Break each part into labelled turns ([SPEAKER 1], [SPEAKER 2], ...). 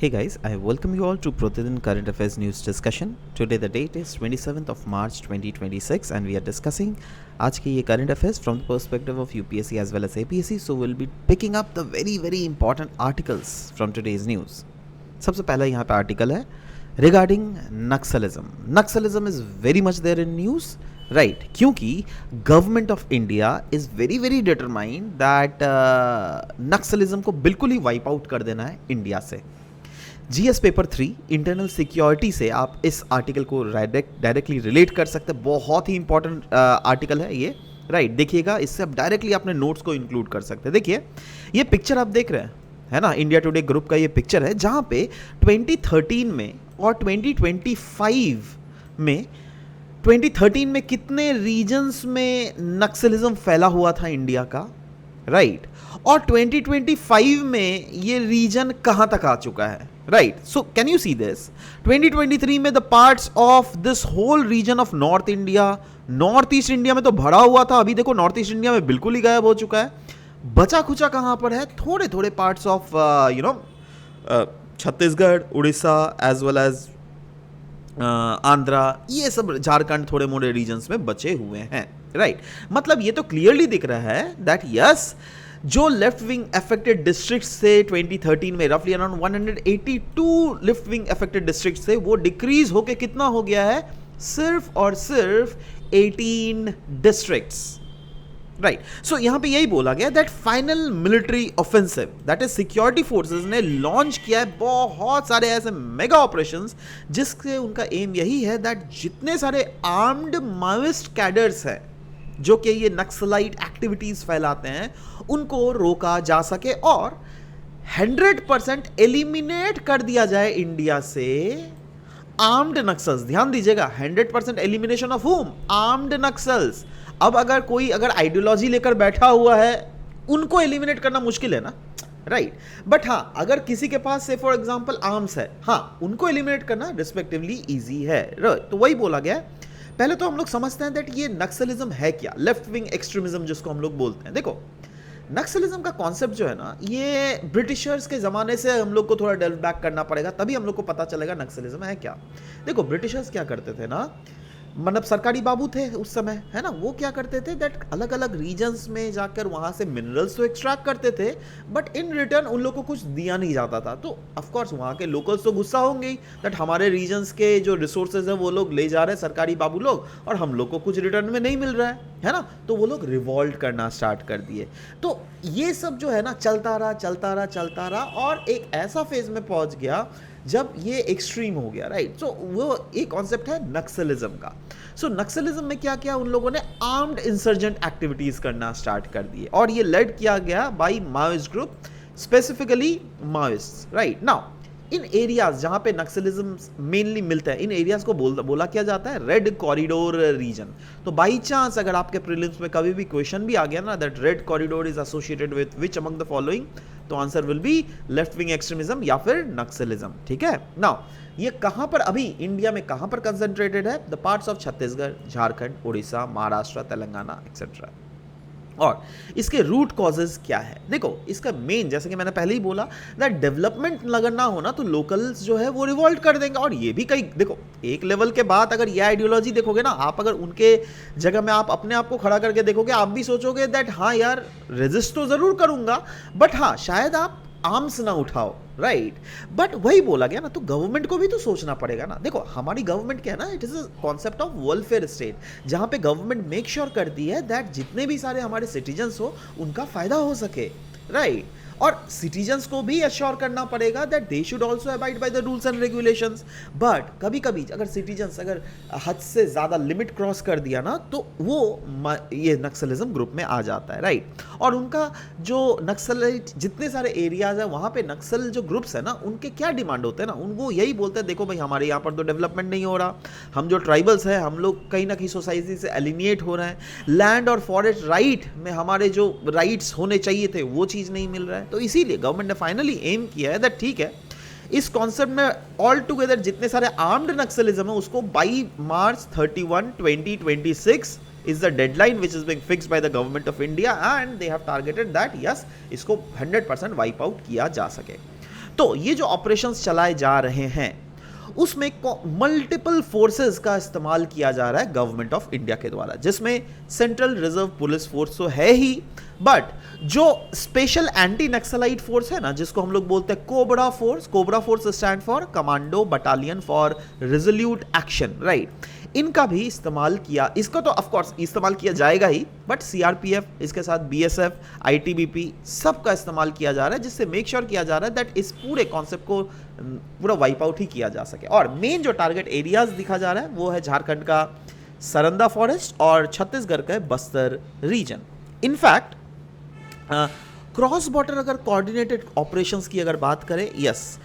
[SPEAKER 1] Hey guys, I welcome you all to Pratidin Current Affairs News Discussion. Today the date is 27th of March 2026 and we are discussing आज के ये current affairs from the perspective of UPSC as well as APSC. So we'll be picking up the very important articles from today's news. सबसे पहला यहाँ पे article है regarding Naxalism. Naxalism is very much there in news. Right क्योंकि government of India is very determined that Naxalism को बिल्कुल ही wipe out कर देना है इंडिया से. जीएस पेपर 3 इंटरनल सिक्योरिटी से आप इस आर्टिकल को डायरेक्टली रिलेट कर सकते हैं. बहुत ही इंपॉर्टेंट आर्टिकल है ये. राइट देखिएगा, इससे आप डायरेक्टली अपने नोट्स को इंक्लूड कर सकते हैं. देखिए ये पिक्चर आप देख रहे हैं, है ना, इंडिया टुडे ग्रुप का ये पिक्चर है जहाँ पे 2013 में और 2025 में 2013 में कितने रीजन्स में नक्सलिज्म फैला हुआ था इंडिया का, राइट, और 2025 में ये रीजन कहां तक आ चुका है. Right, so can you see this. 2023 में the parts of this whole region of north India, north east India में तो भरा हुआ था, अभी देखो नॉर्थ ईस्ट इंडिया में बिल्कुल ही गायब हो चुका है. बचा खुचा कहां पर है, थोड़े parts of Chhattisgarh, Orissa as well as Andhra, ये सब झारखंड थोड़े मोड़े रीजन्स में बचे हुए हैं. राइट मतलब ये तो क्लियरली दिख रहा है दैट यस, जो लेफ्ट विंग अफेक्टेड डिस्ट्रिक्ट से 2013 में रफली around 182 left wing affected district से वो डिक्रीज होके कितना हो गया है, सिर्फ और सिर्फ 18 डिस्ट्रिक्ट्स. राइट सो यहां पे यही बोला गया that final military offensive that is security forces ने लॉन्च किया है बहुत सारे ऐसे मेगा ऑपरेशंस जिससे उनका एम यही है दैट जितने सारे आर्म्ड माओइस्ट कैडर्स हैं जो कि ये नक्सलाइट एक्टिविटीज फैलाते हैं उनको रोका जा सके और 100% एलिमिनेट कर दिया जाए इंडिया से आर्म्ड नक्सल्स. ध्यान दीजिएगा, 100% एलिमिनेशन ऑफ हुम, आर्म्ड नक्सल्स. अब अगर कोई आइडियोलॉजी लेकर बैठा हुआ है उनको एलिमिनेट करना मुश्किल है ना, राइट. बट हाँ, अगर किसी के पास से फॉर एग्जांपल आर्म्स है, हाँ उनको एलिमिनेट करना रिस्पेक्टिवली इजी है. तो वही बोला गया. पहले तो हम लोग समझते हैं दैट ये नक्सलिज्म है क्या, लेफ्ट विंग एक्सट्रीमिज्म जिसको हम लोग बोलते हैं. देखो नक्सलिज्म का कॉन्सेप्ट जो है ना, ये ब्रिटिशर्स के ज़माने से हम लोग को थोड़ा डेवलप बैक करना पड़ेगा, तभी हम लोग को पता चलेगा नक्सलिज्म है क्या. देखो ब्रिटिशर्स क्या करते थे ना, मतलब सरकारी बाबू थे उस समय, है ना, वो क्या करते थे दैट अलग अलग रीजन्स में जाकर वहाँ से मिनरल्स तो एक्सट्रैक्ट करते थे बट इन रिटर्न उन लोग को कुछ दिया नहीं जाता था. तो ऑफकोर्स वहाँ के लोकल्स तो गुस्सा होंगे ही दैट हमारे रीजन्स के जो रिसोर्सेज है वो लोग ले जा रहे हैं सरकारी बाबू लोग और हम लोग को कुछ रिटर्न में नहीं मिल रहा है ना. तो वो लोग रिवॉल्ट करना स्टार्ट कर दिए. तो ये सब जो है ना चलता रहा और एक ऐसा फेज में पहुँच गया जब ये एक्सट्रीम हो गया. राइट सो वो एक कॉन्सेप्ट है नक्सलिज्म का. सो नक्सलिज्म में क्या किया उन लोगों ने, आर्म्ड इंसर्जेंट एक्टिविटीज करना स्टार्ट कर दिए और ये लेड किया गया by Maoist group, specifically Maoist. Right now in areas जहां पे नक्सलिज्म मेनली मिलता है, इन एरियाज को बोला क्या जाता है रेड कॉरिडोर रीजन. तो बाई चांस अगर आपके प्रीलिम्स में कभी भी क्वेश्चन भी आ गया ना that red corridor is associated with which among the following, तो answer will be left wing extremism या फिर नक्सलिज्म. ठीक है. नाउ ये कहां पर अभी इंडिया में कहां पर कंसंट्रेटेड है, the parts of Chhattisgarh, Jharkhand, Orissa, Maharashtra, Telangana etcetera. और इसके रूट कॉजेज क्या है, देखो इसका मेन, जैसे कि मैंने पहले ही बोला दैट डेवलपमेंट अगर ना होना तो लोकल्स जो है वो रिवॉल्ट कर देंगे. और ये भी कई, देखो एक लेवल के बाद अगर ये आइडियोलॉजी देखोगे ना आप, अगर उनके जगह में आप अपने आप को खड़ा करके देखोगे, आप भी सोचोगे दैट हाँ यार रेजिस्ट तो जरूर करूंगा बट हाँ शायद आप आर्म्स ना उठाओ. राइट बट वही बोला गया ना, तो गवर्नमेंट को भी तो सोचना पड़ेगा ना. देखो हमारी गवर्नमेंट क्या है ना, it is a concept of welfare state, जहां पे गवर्नमेंट मेक श्योर करती है दैट जितने भी सारे हमारे सिटीजन्स हो उनका फायदा हो सके. राइट और सिटीजन्स को भी अश्योर करना पड़ेगा that they should also abide by the rules and regulations. But कभी कभी अगर सिटीजन्स अगर हद से ज़्यादा लिमिट क्रॉस कर दिया ना तो वो ये नक्सलिज्म ग्रुप में आ जाता है. राइट और उनका जो नक्सलाइट जितने सारे एरियाज हैं वहाँ पे नक्सल जो ग्रुप्स है ना उनके क्या डिमांड होते हैं ना, उनको यही बोलते हैं देखो भाई हमारे यहाँ पर तो डेवलपमेंट नहीं हो रहा, हम जो ट्राइबल्स हैं हम लोग कहीं ना कहीं सोसाइटी से एलिनिएट हो रहे हैं, लैंड और फॉरेस्ट राइट में हमारे जो राइट्स होने चाहिए थे वो चीज़ नहीं मिल रहा है. तो इसीलिए गवर्नमेंट ने फाइनली एम किया है दैट ठीक है इस कॉन्सेप्ट में ऑल टुगेदर जितने सारे आर्म्ड नक्सलिज्म है उसको by March 31, 2026 is the deadline which is being fixed by the government of India and they have targeted that yes इसको 100% वाइप आउट किया जा सके. तो ये जो ऑपरेशंस चलाए जा रहे हैं उसमें मल्टीपल फोर्सेस का इस्तेमाल किया जा रहा है गवर्नमेंट ऑफ इंडिया के द्वारा, जिसमें सेंट्रल रिजर्व पुलिस फोर्स तो है ही, बट जो स्पेशल एंटी नक्सलाइट फोर्स है ना, जिसको हम लोग बोलते हैं cobra force stand for commando battalion for resolute action, right, इनका भी इस्तेमाल किया, इसको तो ऑफ कोर्स इस्तेमाल किया जाएगा ही, बट सीआरपीएफ, इसके साथ बीएसएफ, आईटीबीपी, सबका इस्तेमाल किया जा रहा है, जिससे मेक श्योर किया जा रहा है दैट इस पूरे कॉन्सेप्ट को पूरा वाइप आउट ही किया जा सके। और मेन जो टारगेट एरियाज दिखा जा रहा है वो है झारखंड का सरंदा फॉरेस्ट और छत्तीसगढ़ का Bastar region. In fact cross border अगर कोऑर्डिनेटेड ऑपरेशंस की अगर बात करें, यस,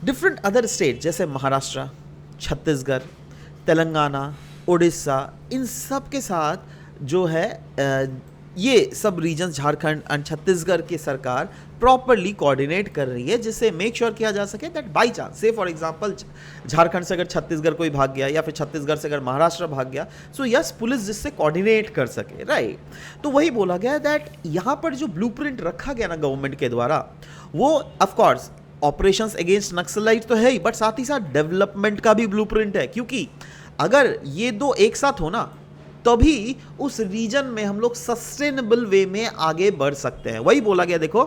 [SPEAKER 1] डिफरेंट अदर स्टेट जैसे महाराष्ट्र, छत्तीसगढ़, तेलंगाना, उड़ीसा, इन सब के साथ जो है ये सब रीजन झारखंड एंड छत्तीसगढ़ की सरकार प्रॉपरली कोऑर्डिनेट कर रही है, जिससे मेक श्योर किया जा सके दैट बाई चांस, से फॉर एग्जांपल झारखंड से अगर छत्तीसगढ़ कोई भाग गया या फिर छत्तीसगढ़ से अगर महाराष्ट्र भाग गया, सो यस, पुलिस जिससे कोऑर्डिनेट कर सके, राइट। तो वही बोला गया दैट यहाँ पर जो ब्लूप्रिंट रखा गया ना गवर्नमेंट के द्वारा, वो of course operations against naxalite तो है ही, बट साथ ही साथ डेवलपमेंट का भी ब्लूप्रिंट है, क्योंकि अगर ये दो एक साथ हो ना तभी उस रीजन में हम लोग सस्टेनेबल वे में आगे बढ़ सकते हैं। वही बोला गया, देखो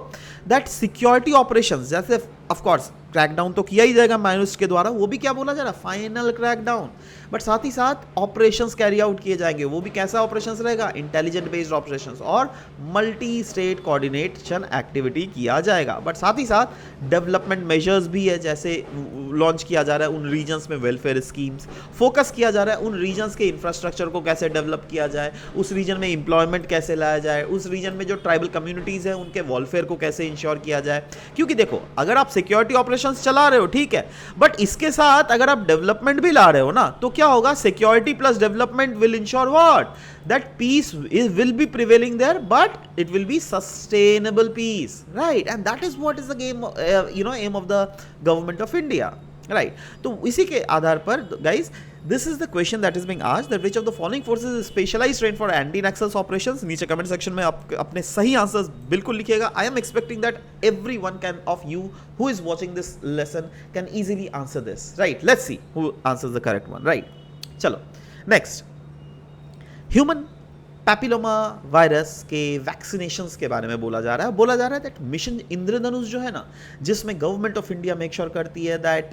[SPEAKER 1] दैट सिक्योरिटी ऑपरेशंस, जैसे ऑफ कोर्स क्रैकडाउन तो किया ही जाएगा माइनस के द्वारा, वो भी क्या बोला जा रहा है, फाइनल क्रैकडाउन, बट साथ ही साथ ऑपरेशंस कैरी आउट किए जाएंगे, वो भी कैसा ऑपरेशंस रहेगा, इंटेलिजेंट बेस्ड ऑपरेशंस और मल्टी स्टेट कोऑर्डिनेशन एक्टिविटी किया जाएगा। बट साथ ही साथ डेवलपमेंट मेजर्स भी है, जैसे लॉन्च किया जा रहा है उन रीजन्स में वेलफेयर स्कीम्स, फोकस किया जा रहा है उन रीजन्स के इंफ्रास्ट्रक्चर को कैसे डेवलप किया जाए, उस रीजन में एम्प्लॉयमेंट कैसे लाया जाए, उस रीजन में जो ट्राइबल कम्युनिटीज है उनके वेलफेयर को कैसे इंश्योर किया जाए। क्योंकि देखो, अगर आप सिक्योरिटी ऑपरेशंस चला रहे हो ठीक है, बट इसके साथ अगर आप डेवलपमेंट भी ला रहे हो ना, तो क्या होगा, security plus development will ensure what, that peace will be prevailing there, but it will be sustainable peace, right, and that is what is the game, aim of the government of India, right. तो इसी के आधार पर guys, this is the question that is being asked, that which of the following forces is specialized trained for anti-Naxals operations। नीचे comment section में आप अपने सही आंसर्स बिल्कुल लिखिएगा। I am expecting that everyone can of you who is watching this lesson can easily answer this, right? Let's see who answers the correct one, right? चलो next, human papilloma virus के vaccinations के बारे में बोला जा रहा है that mission इंद्रधनुष जो है ना, जिसमें government of India make sure करती है दैट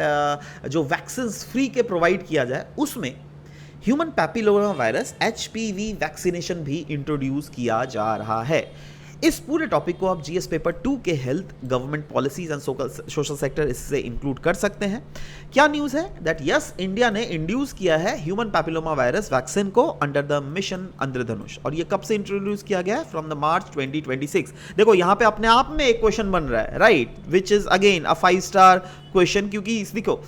[SPEAKER 1] जो वैक्सीन फ्री के प्रोवाइड किया जाए, उसमें human papilloma virus HPV vaccination भी इंट्रोड्यूस किया जा रहा है। इस पूरे टॉपिक को आप जीएस पेपर 2 के health, government policies and social sector इससे इंक्लूड कर सकते हैं। क्या न्यूज़ है दैट यस, इंडिया ने इंड्यूस किया है ह्यूमन पैपिलोमा वायरस वैक्सीन को अंडर द मिशन इंद्रधनुष, और ये कब से इंट्रोड्यूस किया गया है, फ्रॉम द मार्च 2026। देखो यहाँ पे अपने आप में एक क्वेश्चन बन रहा है, right, which is again a 5 star question, क्योंकि देखो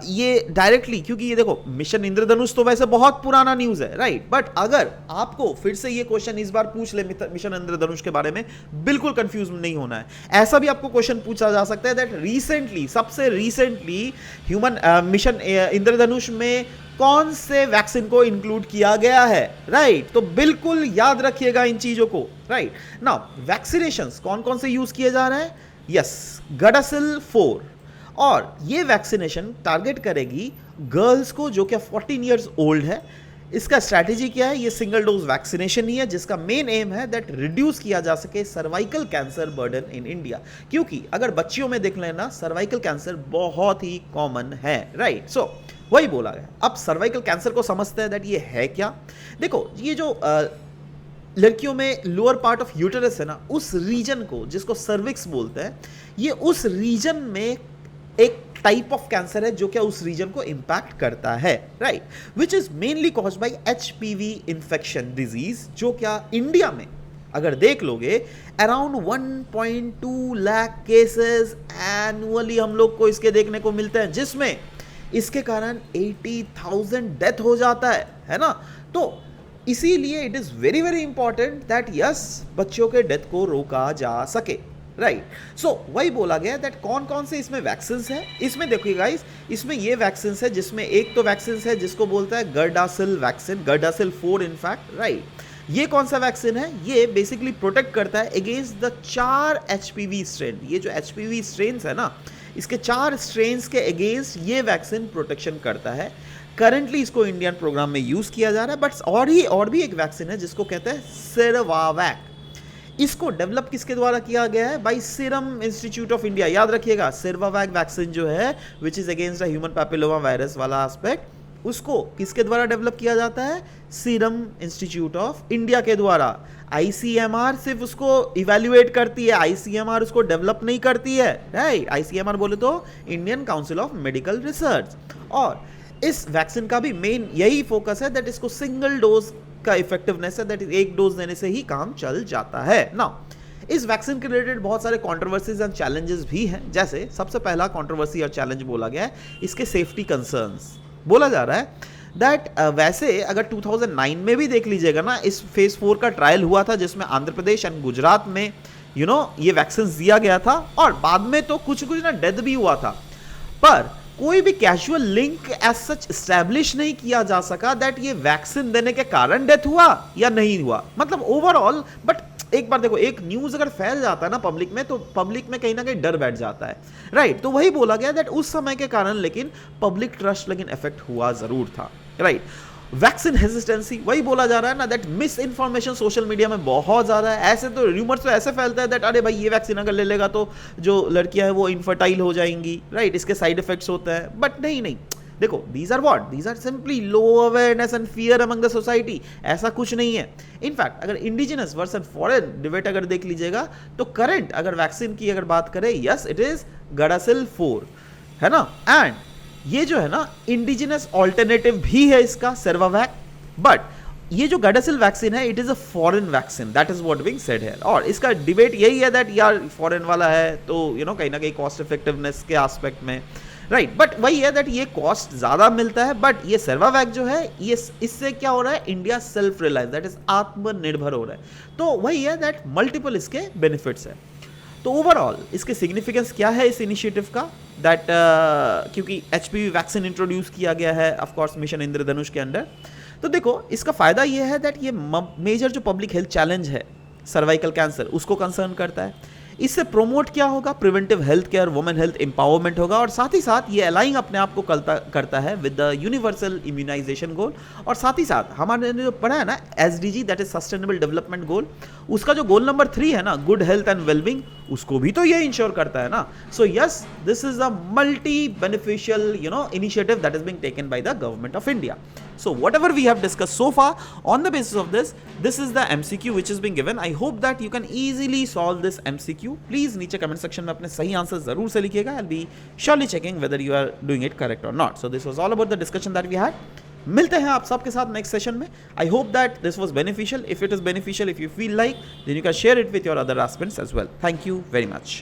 [SPEAKER 1] ये डायरेक्टली, क्योंकि ये देखो मिशन इंद्रधनुष तो वैसे बहुत पुराना न्यूज़ है, राइट, बट अगर आपको फिर से ये क्वेश्चन इस बार पूछ ले मिशन इंद्रधनुष के बारे में, बिल्कुल कंफ्यूज नहीं होना है। ऐसा भी आपको क्वेश्चन पूछा जा सकता है दैट रिसेंटली, सबसे रिसेंटली ह्यूमन मिशन इंद्रधनुष में कौन से वैक्सीन को इंक्लूड किया गया है, राइट। तो बिल्कुल याद रखिएगा इन चीजों को, राइट। नाउ वैक्सीनेशंस कौन कौन से यूज किए जा रहे हैं, यस, गार्डासिल 4, और ये वैक्सीनेशन टारगेट करेगी गर्ल्स को जो कि 14 ईयर्स ओल्ड है। इसका स्ट्रैटेजी क्या है, ये सिंगल डोज वैक्सीनेशन ही है, जिसका मेन एम है दैट रिड्यूस किया जा सके cervical cancer burden in India, क्योंकि अगर बच्चियों में देख लेना सर्वाइकल कैंसर बहुत ही कॉमन है, राइट। सो वही बोला गया। अब सर्वाइकल कैंसर को समझते हैं दैट ये है क्या। देखो, ये जो लड़कियों में लोअर पार्ट ऑफ यूटेरस है ना, उस रीजन को जिसको सर्विक्स बोलते हैं, ये उस रीजन में एक टाइप ऑफ कैंसर है जो क्या उस रीजन को इंपैक्ट करता है, right, which is mainly caused by HPV infection disease, जो क्या इंडिया में अगर देख लोगे अराउंड 1.2 लाख केसेस एनुअली हम लोग को इसके देखने को मिलते हैं, जिसमें इसके कारण 80,000 डेथ हो जाता है ना। तो इसीलिए it is very very important that yes, बच्चों के डेथ को रोका जा सके, राइट। सो वही बोला गया दैट कौन कौन से इसमें वैक्सीन्स है। इसमें देखिए गाइस, इसमें ये वैक्सीन्स है, जिसमें एक तो वैक्सीन्स है जिसको बोलता है Gardasil vaccine, Gardasil 4 in fact, right. ये कौन सा वैक्सीन है? ये बेसिकली प्रोटेक्ट करता है अगेंस्ट द 4 एचपीवी स्ट्रेन। ये जो एचपीवी स्ट्रेन्स है ना, इसके 4 स्ट्रेन्स के अगेंस्ट ये वैक्सीन प्रोटेक्शन करता है। करंटली इसको इंडियन प्रोग्राम में यूज किया जा रहा है। बट और भी एक वैक्सीन है जिसको कहते हैं सिरवावैक। इसको डेवलप किसके द्वारा किया गया है? By serum institute of India. याद रखिएगा, सिरवावैक वैक्सीन जो है which is against the human papilloma virus वाला एस्पेक्ट, उसको किसके द्वारा डेवलप किया जाता है? सीरम इंस्टीट्यूट ऑफ इंडिया के द्वारा। आईसीएमआर सिर्फ उसको इवैल्यूएट करती है, आईसीएमआर उसको डेवलप नहीं करती है, राइट? आईसीएमआर बोले तो Indian council of medical research. और इस वैक्सीन का भी मेन यही फोकस है दैट इसको सिंगल डोज का इफेक्टिवनेस है, दैट एक डोज देने से ही काम चल जाता है। नाउ इस वैक्सीन के रिलेटेड बहुत सारे कंट्रोवर्सीज एंड चैलेंजेस भी हैं। जैसे सबसे पहला कंट्रोवर्सी और चैलेंज बोला गया है इसके सेफ्टी कंसर्न्स। बोला जा रहा है दैट वैसे अगर 2009 में भी देख लीजिएगा ना, इस फेज 4 का ट्रायल हुआ था जिसमें आंध्र प्रदेश एंड गुजरात में ये वैक्सीन दिया गया था, और बाद में तो कुछ ना डेथ भी हुआ था। पर कोई भी casual link as such establish नहीं किया जा सका दैट ये वैक्सीन देने के कारण डेथ हुआ या नहीं हुआ, मतलब ओवरऑल। बट एक बार देखो, एक न्यूज अगर फैल जाता है ना पब्लिक में, तो पब्लिक में कहीं ना कहीं डर बैठ जाता है, राइट? तो वही बोला गया दैट उस समय के कारण लेकिन पब्लिक ट्रस्ट लेकिन इफेक्ट हुआ जरूर था, राइट? वैक्सीन हेजिटेंसी, वही बोला जा रहा है ना that miss information social media में बहुत ज्यादा है। ऐसे तो रूमर्स तो ऐसे फैलता है दैट अरे भाई ये वैक्सीन अगर ले लेगा तो जो लड़कियां हैं वो इनफर्टाइल हो जाएंगी, राइट? इसके साइड इफेक्ट्स होते हैं। बट नहीं, देखो, these are simply low awareness and fear among the society. ऐसा कुछ नहीं है। इनफैक्ट अगर इंडिजिनस वर्सेस फॉरेन डिबेट अगर देख लीजिएगा तो करंट अगर वैक्सीन की अगर बात करें, यस इट इज गाडासिल 4, है ना? एंड ये जो है ना इंडिजिनस ऑल्टरनेटिव भी है इसका सिरवावैक। बट ये जो गाडासिल वैक्सीन है it is a foreign vaccine, that is what being said here. और इसका डिबेट यही है दैट यार फॉरेन वाला है तो कहीं ना कहीं कॉस्ट इफेक्टिवनेस के एस्पेक्ट में, राइट? बट वही है दैट ये कॉस्ट ज्यादा मिलता है। बट ये सिरवावैक जो है ये इससे क्या हो रहा है, India self reliance that is आत्मनिर्भर हो रहा है। तो वही है दैट मल्टीपल इसके बेनिफिट्स है। तो ओवरऑल इसके सिग्निफिकेंस क्या है इस इनिशिएटिव का, दैट क्योंकि एचपीवी वैक्सीन इंट्रोड्यूस किया गया है ऑफ कोर्स मिशन इंद्रधनुष के अंडर। तो देखो इसका फायदा ये है दैट ये मेजर जो पब्लिक हेल्थ चैलेंज है सर्वाइकल कैंसर उसको कंसर्न करता है। इससे प्रोमोट क्या होगा, preventive health care, women health empowerment होगा। और साथ ही साथ ये अलाइंग अपने आप को करता है विद द यूनिवर्सल इम्यूनाइजेशन गोल। और साथ ही साथ हमारे जो पढ़ा है ना SDG that is sustainable development goal, उसका जो गोल नंबर 3 है ना गुड हेल्थ एंड वेलबींग, उसको भी तो ये इंश्योर करता है ना। So yes this is a multi beneficial initiative that is being taken by the government of India. So whatever we have discussed so far, on the basis of this is the MCQ which is being given. I hope that you can easily solve this MCQ. Please नीचे comment section में अपने सही answer जरूर से लिखिएगा. I'll be surely checking whether you are doing it correct or not. So this was all about the discussion that we had. मिलते हैं आप सबके साथ नेक्स्ट सेशन में. I hope that this was beneficial. If it is beneficial, if you feel like, then you can share it with your other aspirants as well. Thank you very much.